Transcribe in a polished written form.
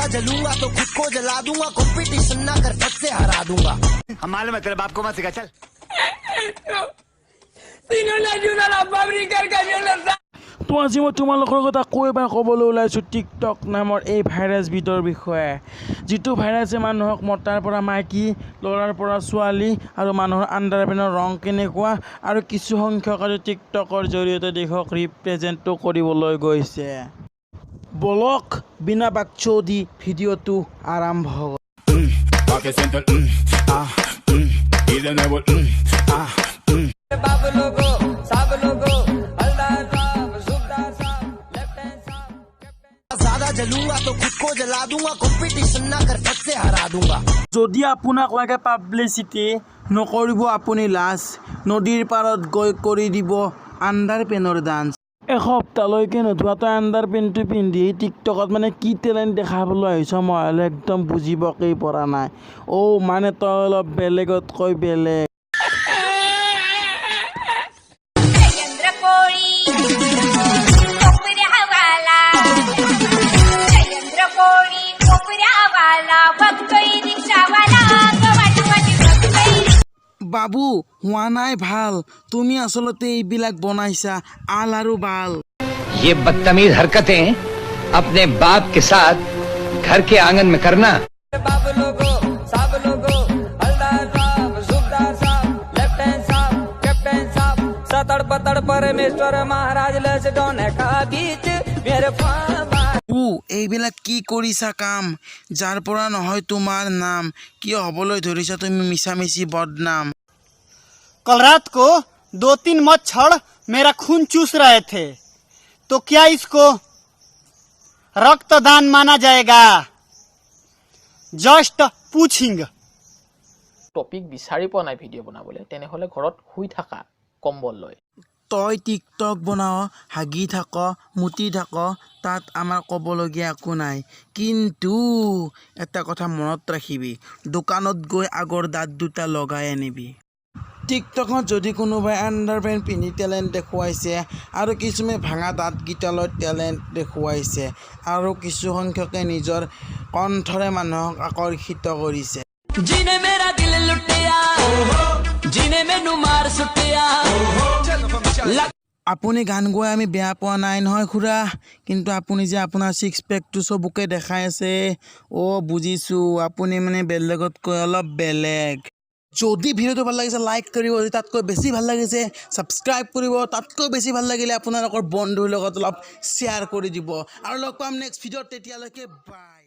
ज्यादा जलूंगा तो खुद को जला दूंगा कंपटीशन ना कर फट से हरा दूंगा हम मालूम है तेरे बाप को मत सिखा चल তো আজি মই তোমালোকৰ লগত আকৌ এবাৰ ক'বলৈ ওলাইছোঁ টিকটক নামৰ এই ভাইৰাছবিধৰ বিষয়ে যিটো ভাইৰাছে মানুহক মতাৰ পৰা মাইকী ল'ৰাৰ পৰা ছোৱালী আৰু মানুহৰ আণ্ডাৰপেনৰ ৰং কেনেকুৱা আৰু কিছু সংখ্যক আৰু টিকটকৰ জৰিয়তে দেশক ৰিপ্ৰেজেণ্টো কৰিবলৈ গৈছে বলক বিনা বাকচৌদি ভিডিঅ'টো আৰম্ভ হয় ज्यादा जलूंगा तो खुद को जला दूंगा कंपटीशन ना कर फट से हरा दूंगा যদি আপোনাক লাগে পাব্লিচিটি নকৰিব আপুনি লাজ নদীৰ পাৰত গৈ কৰি দিব আণ্ডাৰপেনৰ ডান্স এসপ্তাহলৈকে নোধোৱাকৈ আণ্ডাৰপেনটো পিন্ধি টিকটকত মানে কি টেলেণ্ট দেখাবলৈ আহিছ মই একদম বুজিবকেই পৰা নাই মানে তই অলপ বেলেগতকৈ বেলেগ বাবু হোৱা নাই ভাল তুমি আসলতে এইবিলাক বনাইছা আল আৰু বাল ये बदतमीज हरकतें अपने बाप के साथ घर के आंगन में करना परमेश्वर महाराज का बीच मेरे এইবিলাক কি কৰিছা কাম যাৰ পৰা নহয় তোমাৰ নাম কিয় হ'বলৈ ধৰিছা তুমি মিছামিছি বদনাম कल रात को 2-3 मच्छर मेरा खून चूस रहे थे तो क्या इसको रक्तदान माना जाएगा जस्ट पूछिंग টপিক বিচাৰি পোৱা নাই ভিডিঅ' বনাবলৈ তেনেহ'লে ঘৰত শুই থাকা কম্বল লৈ তই টিকটক বনাও হাগি থাক মুতি থাক তাত আমাৰ ক'বলগীয়া একো নাই কিন্তু এটা কথা মনত ৰাখিবি দোকানত গৈ আগৰ দাঁত দুটা লগাই আনিবি টিকটকত যদি কোনোবাই আণ্ডাৰপেণ্ট পিন্ধি টেলেণ্ট দেখুৱাইছে আৰু কিছুমানে ভাঙা দাঁতকেইটালৈ টেলেণ্ট দেখুৱাইছে আৰু কিছু সংখ্যকে নিজৰ কণ্ঠৰে মানুহক আকৰ্ষিত কৰিছে जिन्हें मेरा दिल लुटिया जिन्हें मैनू मार सुटिया আপুনি গান গোৱাই আমি বেয়া পোৱা নাই নহয় খুৰা কিন্তু আপুনি যে আপোনাৰ ছিক্স পেকটো চবকে দেখাই আছে বুজিছোঁ আপুনি মানে বেলেগতকৈ অলপ বেলেগ যদি ভিডিঅ'টো ভাল লাগিছে লাইক কৰিব তাতকৈ বেছি ভাল লাগিছে ছাবস্ক্ৰাইব কৰিব তাতকৈ বেছি ভাল লাগিলে আপোনালোকৰ বন্ধুৰ লগত অলপ শ্বেয়াৰ কৰি দিব আৰু লগ পাম নেক্সট ভিডিঅ'ত তেতিয়ালৈকে বাই